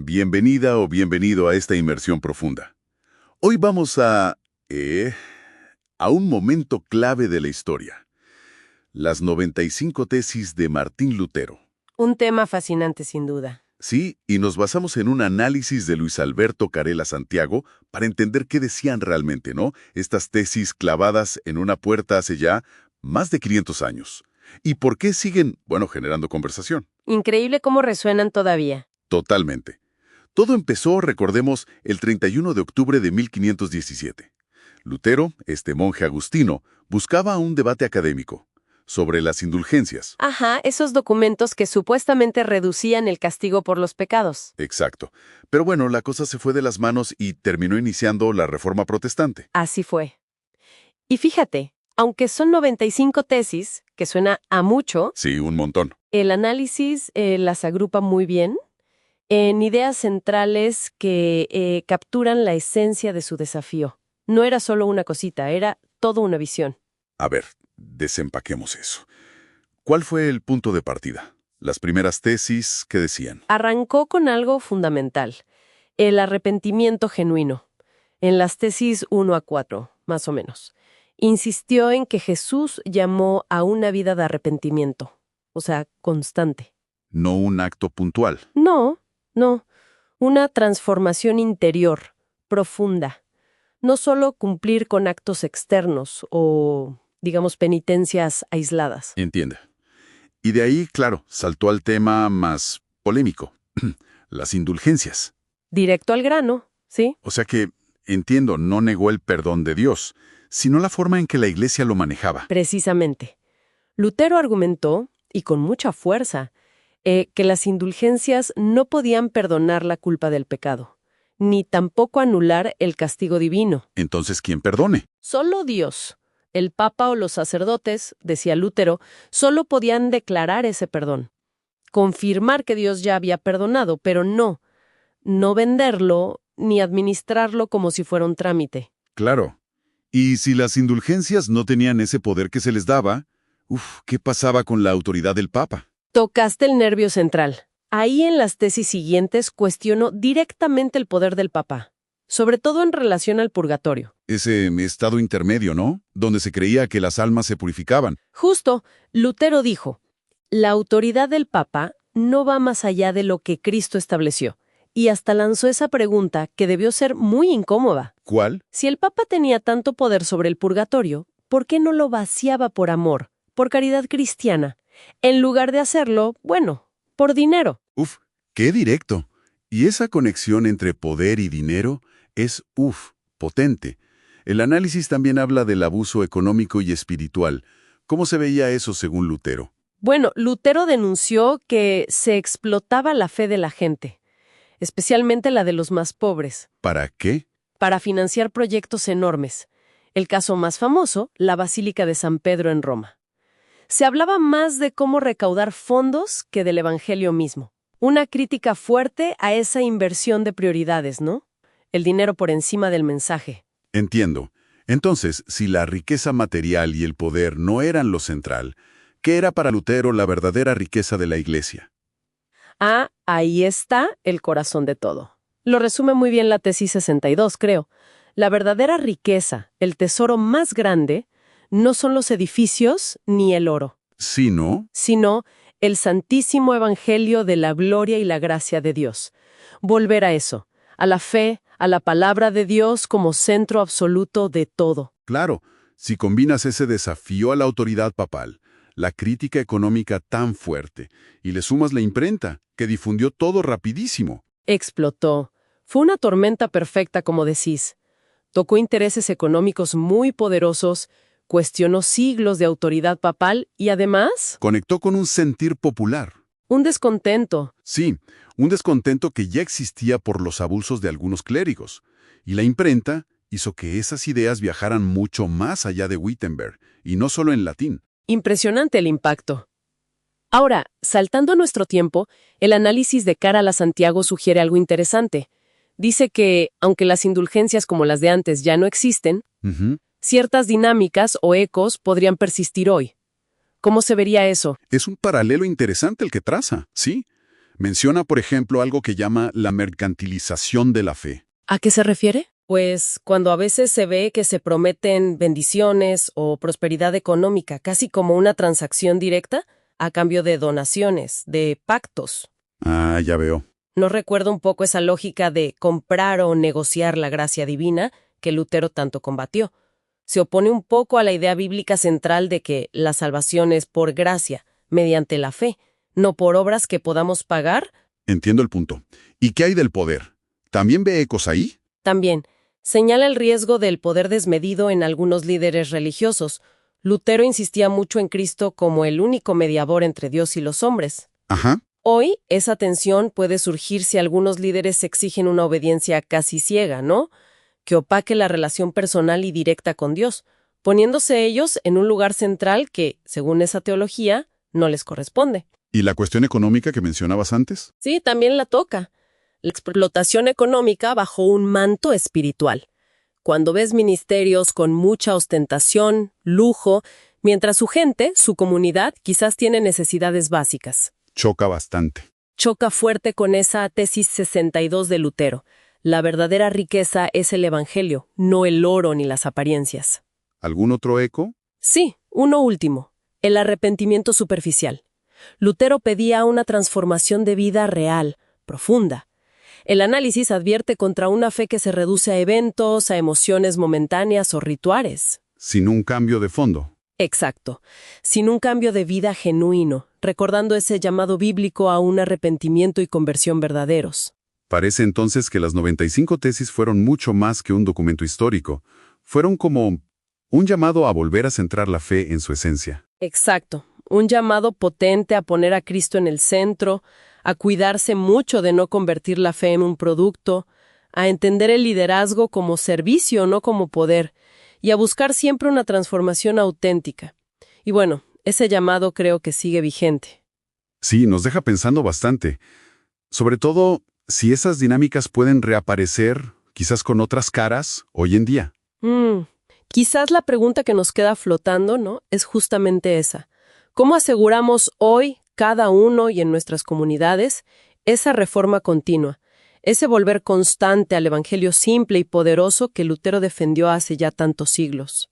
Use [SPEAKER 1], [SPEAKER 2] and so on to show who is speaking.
[SPEAKER 1] Bienvenida o bienvenido a esta inmersión profunda. Hoy vamos a un momento clave de la historia. Las 95 tesis de Martín Lutero.
[SPEAKER 2] Un tema fascinante, sin duda.
[SPEAKER 1] Sí, y nos basamos en un análisis de Luis Alberto Carela Santiago para entender qué decían realmente, ¿no? Estas tesis clavadas en una puerta hace ya más de 500 años. ¿Y por qué siguen, generando conversación?
[SPEAKER 2] Increíble cómo resuenan todavía.
[SPEAKER 1] Totalmente. Todo empezó, recordemos, el 31 de octubre de 1517. Lutero, este monje agustino, buscaba un debate académico sobre las indulgencias.
[SPEAKER 2] Ajá, esos documentos que supuestamente reducían el castigo por los pecados.
[SPEAKER 1] Exacto. Pero la cosa se fue de las manos y terminó iniciando la Reforma Protestante.
[SPEAKER 2] Así fue. Y fíjate, aunque son 95 tesis, que suena a mucho,
[SPEAKER 1] Sí, un montón.
[SPEAKER 2] el análisis las agrupa muy bien en ideas centrales que capturan la esencia de su desafío. No era solo una cosita, era toda una visión.
[SPEAKER 1] A ver, desempaquemos eso. ¿Cuál fue el punto de partida? Las primeras tesis, ¿qué decían?
[SPEAKER 2] Arrancó con algo fundamental, el arrepentimiento genuino. En las tesis 1 a 4, más o menos. Insistió en que Jesús llamó a una vida de arrepentimiento, o sea, constante.
[SPEAKER 1] No un acto puntual.
[SPEAKER 2] No, una transformación interior, profunda. No solo cumplir con actos externos o, digamos, penitencias aisladas.
[SPEAKER 1] Entiende. Y de ahí, claro, saltó al tema más polémico, las indulgencias.
[SPEAKER 2] Directo al grano, ¿sí?
[SPEAKER 1] O sea que, entiendo, no negó el perdón de Dios, sino la forma en que la Iglesia lo manejaba.
[SPEAKER 2] Precisamente. Lutero argumentó, y con mucha fuerza, que las indulgencias no podían perdonar la culpa del pecado, ni tampoco anular el castigo divino.
[SPEAKER 1] Entonces, ¿quién perdone?
[SPEAKER 2] Solo Dios. El Papa o los sacerdotes, decía Lutero, solo podían declarar ese perdón. Confirmar que Dios ya había perdonado, pero no venderlo ni administrarlo como si fuera un trámite.
[SPEAKER 1] Claro. Y si las indulgencias no tenían ese poder que se les daba, ¿qué pasaba con la autoridad del Papa?
[SPEAKER 2] Tocaste el nervio central. Ahí en las tesis siguientes cuestionó directamente el poder del Papa, sobre todo en relación al purgatorio.
[SPEAKER 1] Ese estado intermedio, ¿no? Donde se creía que las almas se purificaban.
[SPEAKER 2] Justo, Lutero dijo, la autoridad del Papa no va más allá de lo que Cristo estableció, y hasta lanzó esa pregunta que debió ser muy incómoda.
[SPEAKER 1] ¿Cuál?
[SPEAKER 2] Si el Papa tenía tanto poder sobre el purgatorio, ¿por qué no lo vaciaba por amor, por caridad cristiana? En lugar de hacerlo, por dinero.
[SPEAKER 1] Qué directo. Y esa conexión entre poder y dinero es, potente. El análisis también habla del abuso económico y espiritual. ¿Cómo se veía eso según Lutero?
[SPEAKER 2] Lutero denunció que se explotaba la fe de la gente, especialmente la de los más pobres.
[SPEAKER 1] ¿Para qué?
[SPEAKER 2] Para financiar proyectos enormes. El caso más famoso, la Basílica de San Pedro en Roma. Se hablaba más de cómo recaudar fondos que del Evangelio mismo. Una crítica fuerte a esa inversión de prioridades, ¿no? El dinero por encima del mensaje.
[SPEAKER 1] Entiendo. Entonces, si la riqueza material y el poder no eran lo central, ¿qué era para Lutero la verdadera riqueza de la Iglesia?
[SPEAKER 2] Ahí está el corazón de todo. Lo resume muy bien la tesis 62, creo. La verdadera riqueza, el tesoro más grande, no son los edificios ni el oro.
[SPEAKER 1] Sino
[SPEAKER 2] El santísimo evangelio de la gloria y la gracia de Dios. Volver a eso, a la fe, a la palabra de Dios como centro absoluto de todo.
[SPEAKER 1] claro, si combinas ese desafío a la autoridad papal, la crítica económica tan fuerte, y le sumas la imprenta, que difundió todo rapidísimo.
[SPEAKER 2] Explotó. Fue una tormenta perfecta, como decís. Tocó intereses económicos muy poderosos, cuestionó siglos de autoridad papal y además,
[SPEAKER 1] Conectó con un sentir popular.
[SPEAKER 2] un descontento.
[SPEAKER 1] Sí, un descontento que ya existía por los abusos de algunos clérigos. Y la imprenta hizo que esas ideas viajaran mucho más allá de Wittenberg, y no solo en latín.
[SPEAKER 2] Impresionante el impacto. Ahora, saltando a nuestro tiempo, el análisis de Carela Santiago sugiere algo interesante. Dice que, aunque las indulgencias como las de antes ya no existen, ciertas dinámicas o ecos podrían persistir hoy. ¿Cómo se vería eso?
[SPEAKER 1] Es un paralelo interesante el que traza, sí.
[SPEAKER 3] Menciona, por ejemplo, algo que llama la mercantilización de la fe.
[SPEAKER 2] ¿A qué se refiere? Pues cuando a veces se ve que se prometen bendiciones o prosperidad económica, casi como una transacción directa, a cambio de donaciones, de pactos.
[SPEAKER 3] Ah, ya veo.
[SPEAKER 2] ¿No recuerda un poco esa lógica de comprar o negociar la gracia divina que Lutero tanto combatió? Se opone un poco a la idea bíblica central de que la salvación es por gracia, mediante la fe, no por obras que podamos pagar.
[SPEAKER 3] Entiendo el punto. ¿Y qué hay del poder? ¿También ve ecos ahí?
[SPEAKER 2] También señala el riesgo del poder desmedido en algunos líderes religiosos. Lutero insistía mucho en Cristo como el único mediador entre Dios y los hombres.
[SPEAKER 3] Ajá.
[SPEAKER 2] Hoy, esa tensión puede surgir si algunos líderes exigen una obediencia casi ciega, ¿no? Que opaque la relación personal y directa con Dios, poniéndose ellos en un lugar central que, según esa teología, no les corresponde.
[SPEAKER 3] ¿Y la cuestión económica que mencionabas antes?
[SPEAKER 2] Sí, también la toca. La explotación económica bajo un manto espiritual. Cuando ves ministerios con mucha ostentación, lujo, mientras su gente, su comunidad, quizás tiene necesidades básicas.
[SPEAKER 3] Choca bastante.
[SPEAKER 2] Choca fuerte con esa tesis 62 de Lutero. La verdadera riqueza es el evangelio, no el oro ni las apariencias.
[SPEAKER 3] ¿Algún otro eco?
[SPEAKER 2] Sí, uno último, el arrepentimiento superficial. Lutero pedía una transformación de vida real, profunda. El análisis advierte contra una fe que se reduce a eventos, a emociones momentáneas o rituales.
[SPEAKER 3] Sin un cambio de fondo.
[SPEAKER 2] Exacto, sin un cambio de vida genuino, recordando ese llamado bíblico a un arrepentimiento y conversión verdaderos.
[SPEAKER 3] Parece entonces que las 95 tesis fueron mucho más que un documento histórico. Fueron como un llamado a volver a centrar la fe en su esencia.
[SPEAKER 2] Exacto, un llamado potente a poner a Cristo en el centro, a cuidarse mucho de no convertir la fe en un producto, a entender el liderazgo como servicio, no como poder, y a buscar siempre una transformación auténtica. Y bueno, ese llamado creo que sigue vigente.
[SPEAKER 3] Sí, nos deja pensando bastante. Sobre todo, si esas dinámicas pueden reaparecer, quizás con otras caras, hoy en día.
[SPEAKER 2] Quizás la pregunta que nos queda flotando, ¿no?, es justamente esa. ¿Cómo aseguramos hoy, cada uno y en nuestras comunidades, esa reforma continua, ese volver constante al evangelio simple y poderoso que Lutero defendió hace ya tantos siglos?